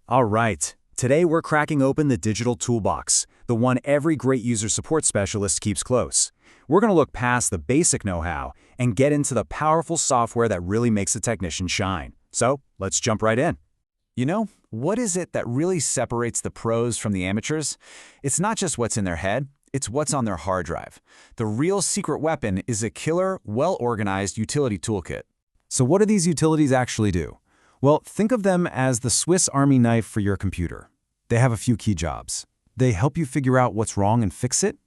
All right, today we're cracking open the digital toolbox, the one every great user support specialist keeps close. We're going to look past the basic know-how and get into the powerful software that really makes a technician shine. So, let's jump right in. You know, what is it that really separates the pros from the amateurs? It's not just what's in their head, it's what's on their hard drive. The real secret weapon is a killer, well-organized utility toolkit. So what do these utilities actually do? Well, think of them as the Swiss Army knife for your computer. They have a few key jobs. They help you figure out what's wrong and fix it.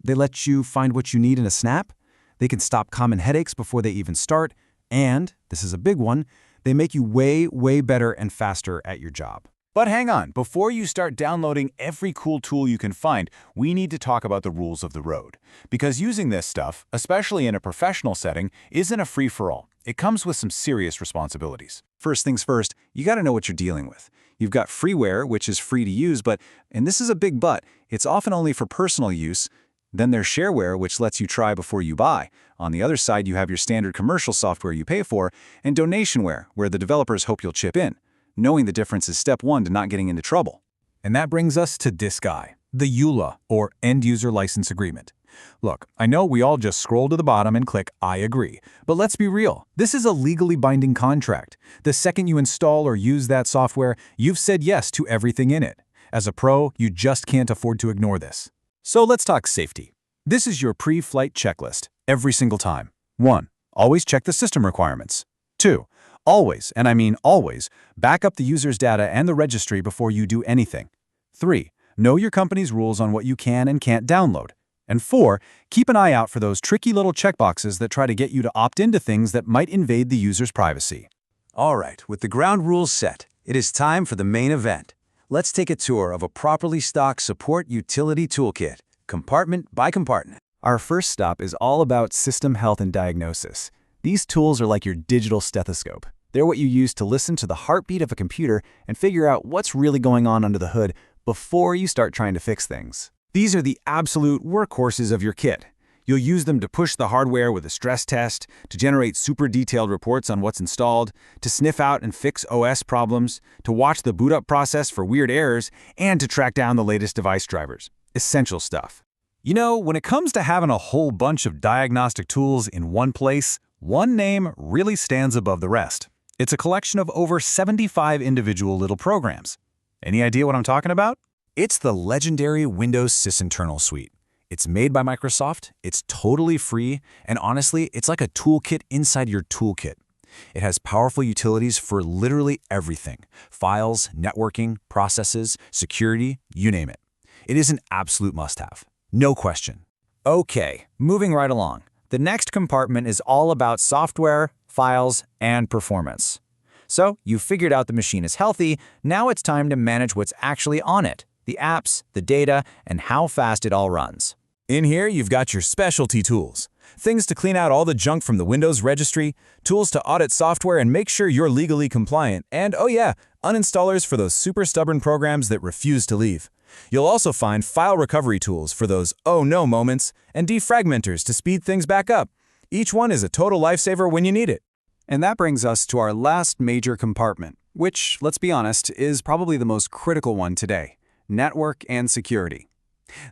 They let you find what you need in a snap. They can stop common headaches before they even start. And, this is a big one, they make you way better and faster at your job. But hang on, before you start downloading every cool tool you can find, we need to talk about the rules of the road. Because using this stuff, especially in a professional setting, isn't a free-for-all. It comes with some serious responsibilities. First things first, you gotta know what you're dealing with. You've got freeware, which is free to use, and this is a big but, it's often only for personal use. Then there's shareware, which lets you try before you buy. On the other side, you have your standard commercial software you pay for, and donationware, where the developers hope you'll chip in. Knowing the difference is step one to not getting into trouble. And that brings us to this guy, the EULA, or End User License Agreement. Look, I know we all just scroll to the bottom and click I agree, but let's be real. This is a legally binding contract. The second you install or use that software, you've said yes to everything in it. As a pro, you just can't afford to ignore this. So let's talk safety. This is your pre-flight checklist, every single time. 1. Always check the system requirements. 2. Always, and I mean always, back up the user's data and the registry before you do anything. 3. Know your company's rules on what you can and can't download. And 4. Keep an eye out for those tricky little checkboxes that try to get you to opt into things that might invade the user's privacy. All right, with the ground rules set, it is time for the main event. Let's take a tour of a properly stocked support utility toolkit, compartment by compartment. Our first stop is all about system health and diagnosis. These tools are like your digital stethoscope. They're what you use to listen to the heartbeat of a computer and figure out what's really going on under the hood before you start trying to fix things. These are the absolute workhorses of your kit. You'll use them to push the hardware with a stress test, to generate super detailed reports on what's installed, to sniff out and fix OS problems, to watch the boot up process for weird errors, and to track down the latest device drivers. Essential stuff. You know, when it comes to having a whole bunch of diagnostic tools in one place, one name really stands above the rest. It's a collection of over 75 individual little programs. Any idea what I'm talking about? It's the legendary Windows Sysinternal Suite. It's made by Microsoft, it's totally free, and honestly, it's like a toolkit inside your toolkit. It has powerful utilities for literally everything: files, networking, processes, security, you name it. It is an absolute must-have. No question. Okay, moving right along. The next compartment is all about software, files, and performance. So, you've figured out the machine is healthy, now it's time to manage what's actually on it: the apps, the data, and how fast it all runs. In here, you've got your specialty tools. Things to clean out all the junk from the Windows registry, tools to audit software and make sure you're legally compliant, and oh yeah, uninstallers for those super stubborn programs that refuse to leave. You'll also find file recovery tools for those oh no moments, and defragmenters to speed things back up. Each one is a total lifesaver when you need it. And that brings us to our last major compartment, which, let's be honest, is probably the most critical one today: network and security.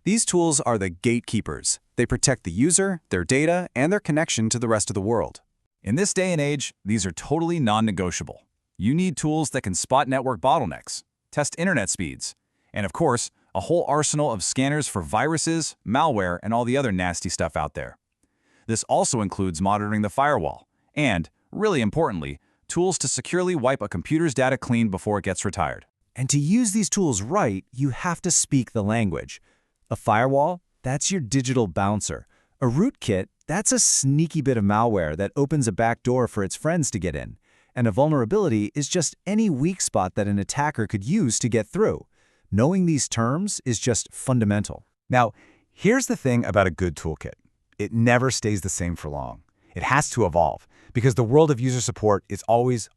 These tools are the gatekeepers. They protect the user, their data, and their connection to the rest of the world. In this day and age, these are totally non-negotiable. You need tools that can spot network bottlenecks, test internet speeds, and of course, a whole arsenal of scanners for viruses, malware, and all the other nasty stuff out there. This also includes monitoring the firewall, and, really importantly, tools to securely wipe a computer's data clean before it gets retired. And to use these tools right, you have to speak the language. A firewall, that's your digital bouncer. A rootkit, that's a sneaky bit of malware that opens a back door for its friends to get in. And a vulnerability is just any weak spot that an attacker could use to get through. Knowing these terms is just fundamental. Now, here's the thing about a good toolkit. It never stays the same for long. It has to evolve, because the world of user support is always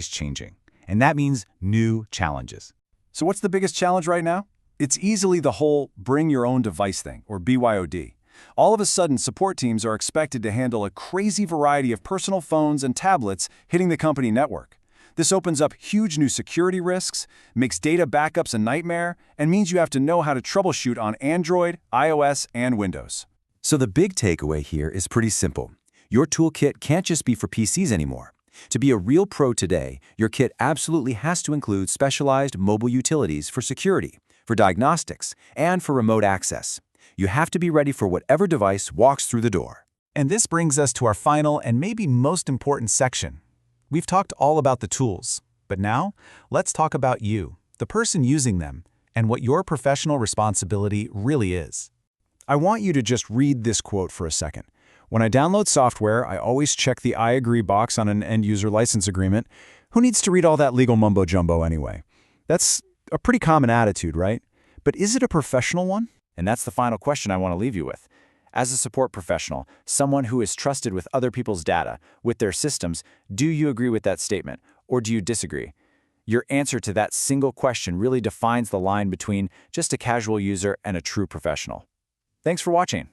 changing. And that means new challenges. So what's the biggest challenge right now? It's easily the whole bring your own device thing, or BYOD. All of a sudden, support teams are expected to handle a crazy variety of personal phones and tablets hitting the company network. This opens up huge new security risks, makes data backups a nightmare, and means you have to know how to troubleshoot on Android, iOS, and Windows. So the big takeaway here is pretty simple. Your toolkit can't just be for PCs anymore. To be a real pro today, your kit absolutely has to include specialized mobile utilities for security, for diagnostics, and for remote access. You have to be ready for whatever device walks through the door. And this brings us to our final and maybe most important section. We've talked all about the tools, but now let's talk about you, the person using them, and what your professional responsibility really is. I want you to just read this quote for a second. When I download software, I always check the I agree box on an end-user license agreement. Who needs to read all that legal mumbo-jumbo anyway? That's a pretty common attitude, right? But is it a professional one? And that's the final question I want to leave you with. As a support professional, someone who is trusted with other people's data, with their systems, do you agree with that statement, or do you disagree? Your answer to that single question really defines the line between just a casual user and a true professional. Thanks for watching.